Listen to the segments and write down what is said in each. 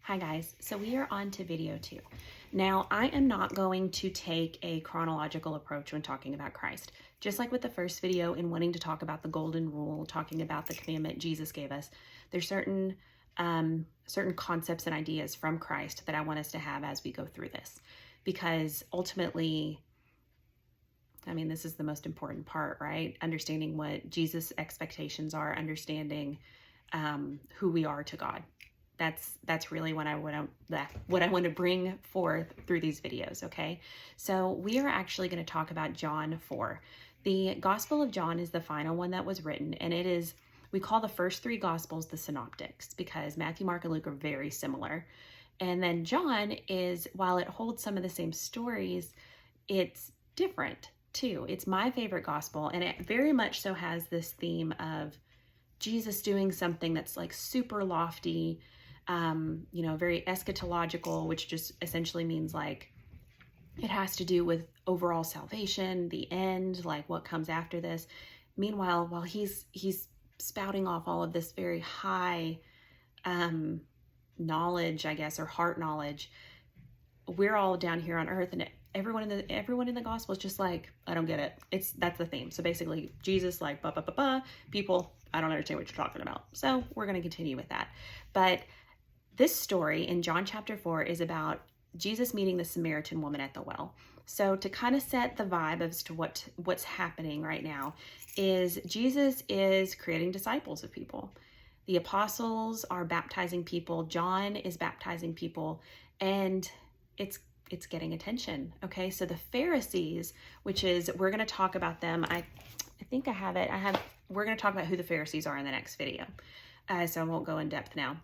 Hi guys, so we are on to video 2. Now, I am not going to take a chronological approach when talking about Christ. Just like with the first video in wanting to talk about the golden rule, talking about the commandment Jesus gave us, there's certain concepts and ideas from Christ that I want us to have as we go through this. Because ultimately, this is the most important part, right? Understanding what Jesus' expectations are, understanding who we are to God. That's really what I want to bring forth through these videos, okay? So we are actually going to talk about John 4. The Gospel of John is the final one that was written, and it is, we call the first 3 Gospels the Synoptics because Matthew, Mark, and Luke are very similar. And then John is, while it holds some of the same stories, it's different too. It's my favorite Gospel, and it very much so has this theme of Jesus doing something that's like super lofty, very eschatological, which just essentially means like it has to do with overall salvation, the end, like what comes after this. Meanwhile, while he's spouting off all of this very high knowledge, I guess, or heart knowledge, we're all down here on earth, and everyone in the gospel is just like, I don't get it. That's the theme. So basically, Jesus like people, I don't understand what you're talking about. So we're going to continue with that. But this story in John chapter 4 is about Jesus meeting the Samaritan woman at the well. So to kind of set the vibe as to what's happening right now is Jesus is creating disciples of people. The apostles are baptizing people. John is baptizing people, and it's getting attention. Okay, so the Pharisees, which is, we're going to talk about them. I think I have it. We're going to talk about who the Pharisees are in the next video. So I won't go in depth now.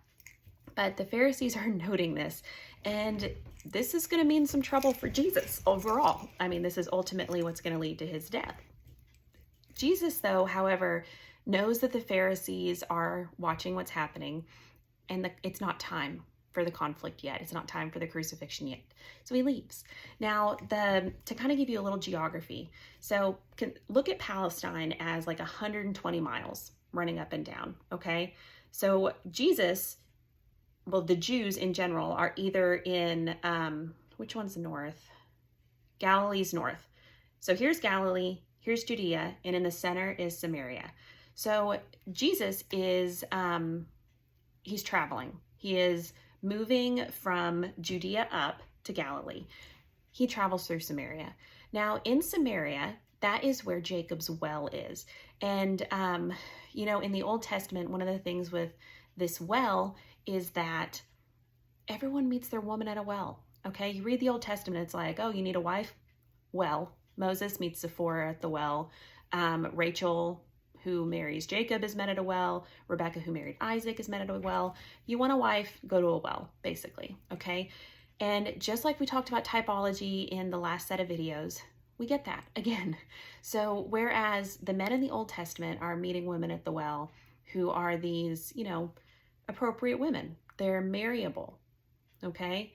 But the Pharisees are noting this, and this is going to mean some trouble for Jesus overall. This is ultimately what's going to lead to his death. Jesus, though, however, knows that the Pharisees are watching what's happening, and it's not time for the conflict yet. It's not time for the crucifixion yet. So he leaves. Now, to kind of give you a little geography, so look at Palestine as like 120 miles running up and down, okay? So Jesus, the Jews in general are either in, which one's north? Galilee's north. So here's Galilee, here's Judea, and in the center is Samaria. So Jesus is, he's traveling. He is moving from Judea up to Galilee. He travels through Samaria. Now in Samaria, that is where Jacob's well is. And, in the Old Testament, one of the things with this well is that everyone meets their woman at a well. Okay, you read the Old Testament, it's like, oh, you need a wife? Well, Moses meets Sephora at the well. Rachel, who marries Jacob, is met at a well. Rebecca, who married Isaac, is met at a well. You want a wife, go to a well, basically, okay? And just like we talked about typology in the last set of videos, we get that again. So whereas the men in the Old Testament are meeting women at the well who are these, appropriate women, they're marryable, okay?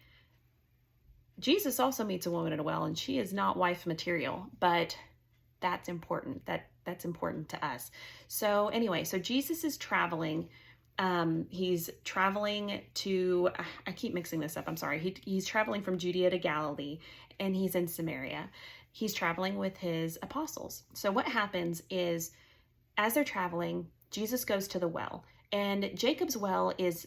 Jesus also meets a woman at a well, and she is not wife material, but that's important. That's important to us. So anyway, so Jesus is traveling. He's traveling to, I keep mixing this up, I'm sorry. He's traveling from Judea to Galilee, and he's in Samaria. He's traveling with his apostles. So what happens is, as they're traveling, Jesus goes to the well, and Jacob's well it's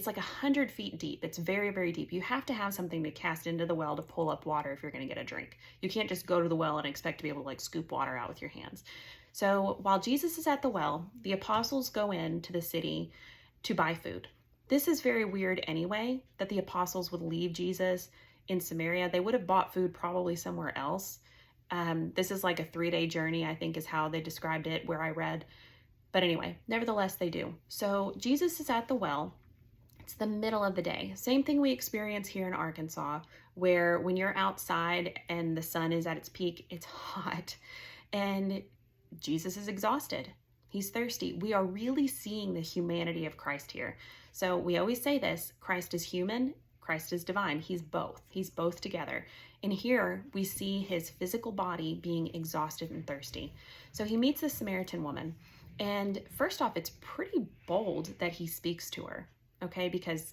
like 100 feet deep. It's very, very deep. You have to have something to cast into the well to pull up water if you're going to get a drink. You can't just go to the well and expect to be able to scoop water out with your hands. So while Jesus is at the well, the apostles go into the city to buy food. This is very weird anyway, that the apostles would leave Jesus in Samaria. They would have bought food probably somewhere else. This is like a 3-day journey, I think is how they described it where I read. But anyway, nevertheless, they do. So Jesus is at the well. It's the middle of the day. Same thing we experience here in Arkansas, where when you're outside and the sun is at its peak, it's hot. And Jesus is exhausted. He's thirsty. We are really seeing the humanity of Christ here. So we always say this, Christ is human, Christ is divine. He's both. He's both together. And here we see his physical body being exhausted and thirsty. So he meets the Samaritan woman. And first off, it's pretty bold that he speaks to her, okay? Because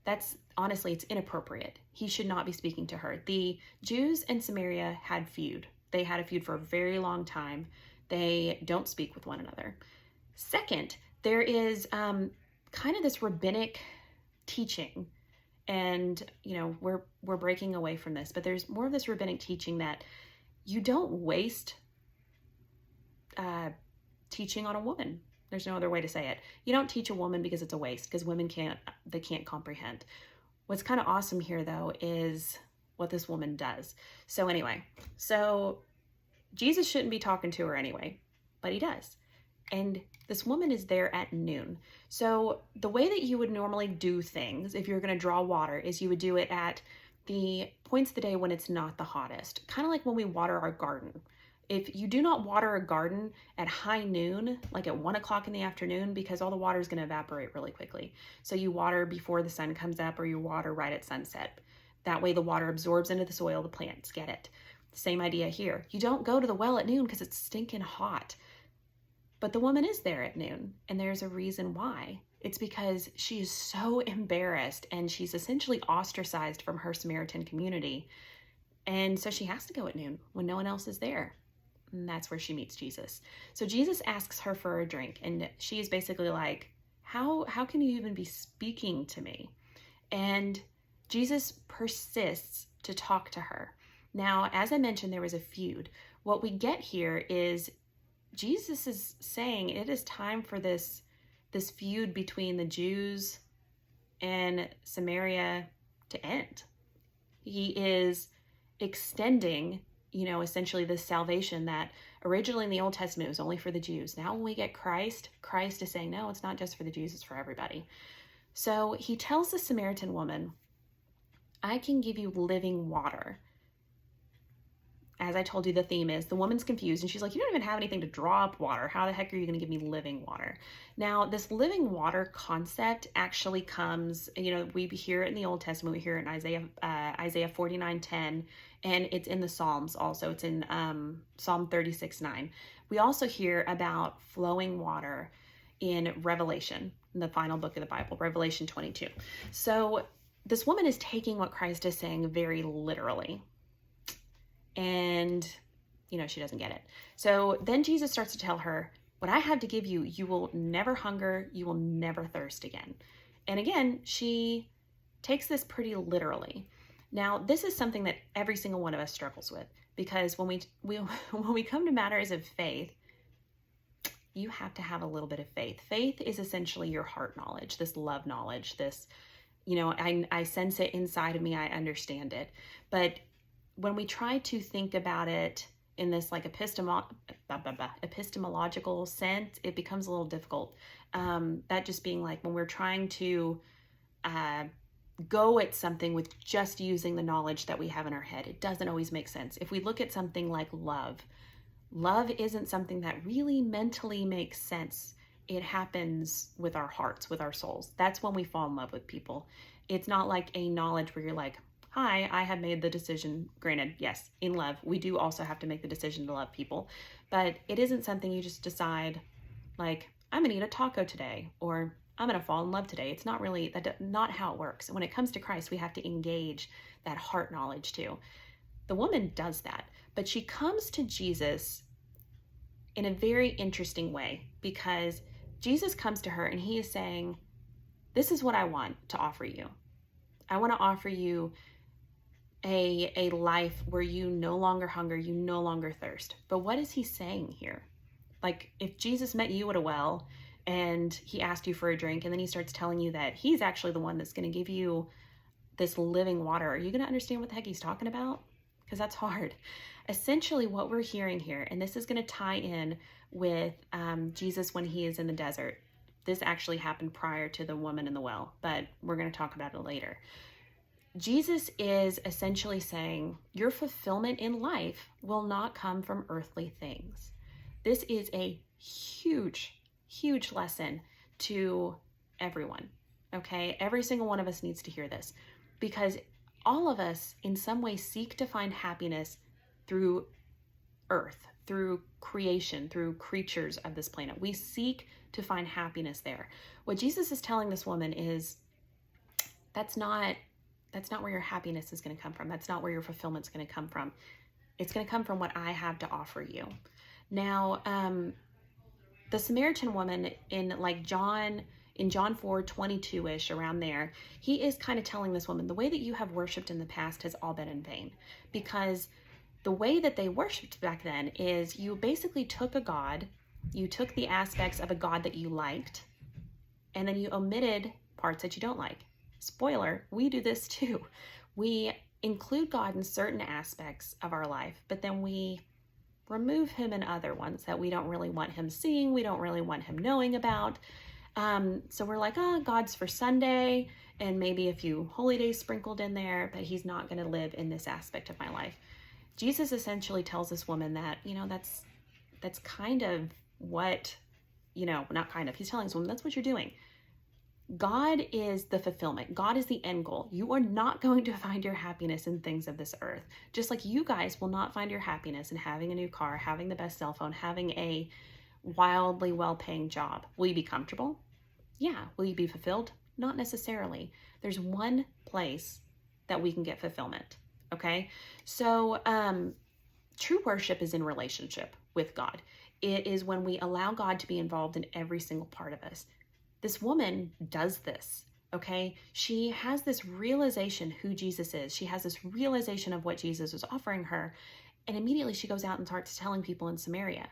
That's honestly, it's inappropriate. He should not be speaking to her. The Jews in Samaria had feud. They had a feud for a very long time. They don't speak with one another. Second, there is kind of this rabbinic teaching, and we're breaking away from this, but there's more of this rabbinic teaching that you don't waste teaching on a woman. There's no other way to say it. You don't teach a woman because it's a waste, because women can't comprehend. What's kind of awesome here, though, is what this woman does. So anyway, Jesus shouldn't be talking to her anyway, but he does. And this woman is there at noon. So the way that you would normally do things if you're going to draw water is you would do it at the points of the day when it's not the hottest. Kind of like when we water our garden. If you do not water a garden at high noon, like at 1 o'clock in the afternoon, because all the water is going to evaporate really quickly. So you water before the sun comes up, or you water right at sunset. That way the water absorbs into the soil, the plants get it. Same idea here. You don't go to the well at noon because it's stinking hot. But the woman is there at noon, and there's a reason why. It's because she is so embarrassed, and she's essentially ostracized from her Samaritan community. And so she has to go at noon when no one else is there. And that's where she meets Jesus. So Jesus asks her for a drink, and she is basically like, how can you even be speaking to me? And Jesus persists to talk to her. Now, as I mentioned, there was a feud. What we get here is Jesus is saying it is time for this feud between the Jews and Samaria to end. He is extending, essentially this salvation that originally in the Old Testament was only for the Jews. Now when we get Christ is saying, no, it's not just for the Jews, it's for everybody. So he tells the Samaritan woman, I can give you living water. As I told you, the theme is the woman's confused, and she's like, you don't even have anything to draw up water. How the heck are you going to give me living water? Now, this living water concept actually comes, we hear it in the Old Testament. We hear it in Isaiah 49:10, and it's in the Psalms also. It's in Psalm 36:9. We also hear about flowing water in Revelation, in the final book of the Bible, Revelation 22. So this woman is taking what Christ is saying very literally. And, she doesn't get it. So then Jesus starts to tell her, what I have to give you, you will never hunger, you will never thirst again. And again, she takes this pretty literally. Now, this is something that every single one of us struggles with, because when we come to matters of faith, you have to have a little bit of faith. Faith is essentially your heart knowledge, this love knowledge, this, I sense it inside of me, I understand it. But when we try to think about it in this like epistemological sense, it becomes a little difficult. That just being like when we're trying to go at something with just using the knowledge that we have in our head, it doesn't always make sense. If we look at something like love isn't something that really mentally makes sense. It happens with our hearts, with our souls. That's when we fall in love with people. It's not like a knowledge where you're like, hi, I have made the decision. Granted, yes, in love, we do also have to make the decision to love people, but it isn't something you just decide like, I'm gonna eat a taco today, or I'm gonna fall in love today. It's not really, not how it works. When it comes to Christ, we have to engage that heart knowledge too. The woman does that, but she comes to Jesus in a very interesting way, because Jesus comes to her and he is saying, this is what I want to offer you. I want to offer you a life where you no longer hunger, you no longer thirst. But what is he saying here? Like, if Jesus met you at a well and he asked you for a drink, and then he starts telling you that he's actually the one that's going to give you this living water, are you going to understand what the heck he's talking about? Because that's hard. Essentially what we're hearing here, and this is going to tie in with Jesus when he is in the desert. This actually happened prior to the woman in the well, but we're going to talk about it later. Jesus is essentially saying your fulfillment in life will not come from earthly things. This is a huge, huge lesson to everyone, okay? Every single one of us needs to hear this, because all of us in some way seek to find happiness through earth, through creation, through creatures of this planet. We seek to find happiness there. What Jesus is telling this woman is, that's not where your happiness is going to come from. That's not where your fulfillment's going to come from. It's going to come from what I have to offer you. Now, the Samaritan woman in John 4:22-ish, around there, he is kind of telling this woman, the way that you have worshiped in the past has all been in vain. Because the way that they worshiped back then is you basically took a god, you took the aspects of a god that you liked, and then you omitted parts that you don't like. Spoiler, we do this too. We include God in certain aspects of our life, but then we remove him in other ones that we don't really want him seeing, we don't really want him knowing about. So we're like, oh, God's for Sunday and maybe a few holy days sprinkled in there, but he's not going to live in this aspect of my life. Jesus essentially tells this woman that, that's kind of what, not kind of, he's telling this woman, that's what you're doing. God is the fulfillment. God is the end goal. You are not going to find your happiness in things of this earth. Just like you guys will not find your happiness in having a new car, having the best cell phone, having a wildly well-paying job. Will you be comfortable? Yeah. Will you be fulfilled? Not necessarily. There's one place that we can get fulfillment. Okay. So, true worship is in relationship with God. It is when we allow God to be involved in every single part of us. This woman does this, okay? She has this realization who Jesus is. She has this realization of what Jesus was offering her, and immediately she goes out and starts telling people in Samaria.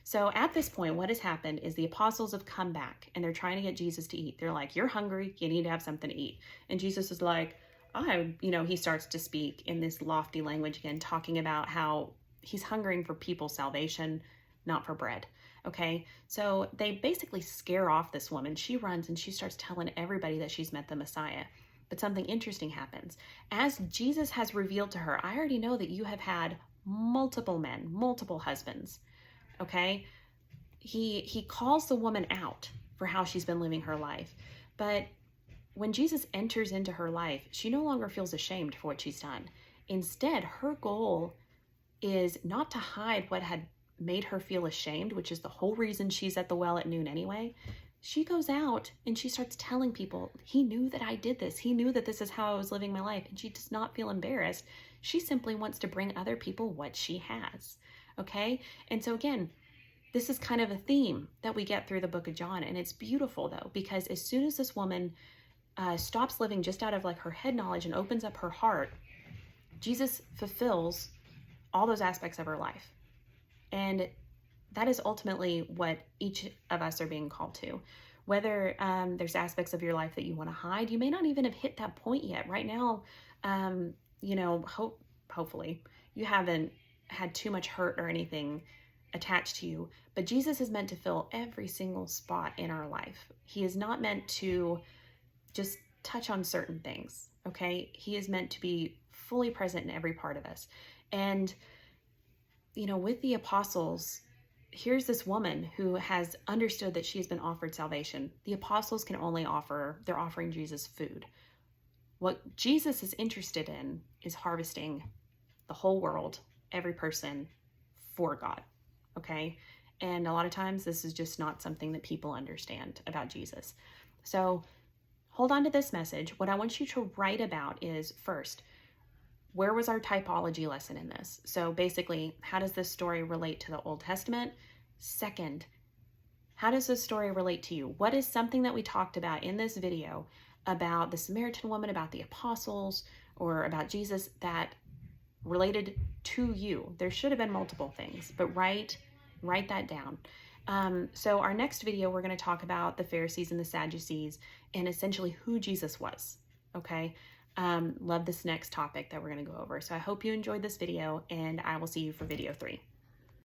So at this point, what has happened is the apostles have come back, and they're trying to get Jesus to eat. They're like, you're hungry, you need to have something to eat. And Jesus is like, he starts to speak in this lofty language again, talking about how he's hungering for people's salvation, not for bread. Okay, so they basically scare off this woman. She runs and she starts telling everybody that she's met the Messiah. But something interesting happens. As Jesus has revealed to her, I already know that you have had multiple men, multiple husbands. Okay, he calls the woman out for how she's been living her life. But when Jesus enters into her life, she no longer feels ashamed for what she's done. Instead, her goal is not to hide what had made her feel ashamed, which is the whole reason she's at the well at noon anyway. She goes out and she starts telling people, he knew that I did this. He knew that this is how I was living my life. And she does not feel embarrassed. She simply wants to bring other people what she has. Okay. And so again, this is kind of a theme that we get through the book of John. And it's beautiful though, because as soon as this woman stops living just out of her head knowledge and opens up her heart, Jesus fulfills all those aspects of her life. And that is ultimately what each of us are being called to. Whether there's aspects of your life that you want to hide, you may not even have hit that point yet. Right now, hopefully you haven't had too much hurt or anything attached to you. But Jesus is meant to fill every single spot in our life. He is not meant to just touch on certain things, okay? He is meant to be fully present in every part of us. And with the apostles, here's this woman who has understood that she has been offered salvation. The apostles can only they're offering Jesus food. What Jesus is interested in is harvesting the whole world, every person, for God, okay? And a lot of times this is just not something that people understand about Jesus. So hold on to this message. What I want you to write about is, first, where was our typology lesson in this? So basically, how does this story relate to the Old Testament? Second, how does this story relate to you? What is something that we talked about in this video about the Samaritan woman, about the apostles, or about Jesus that related to you? There should have been multiple things, but write that down. So our next video, we're going to talk about the Pharisees and the Sadducees and essentially who Jesus was, okay? Love this next topic that we're going to go over. So I hope you enjoyed this video, and I will see you for video 3.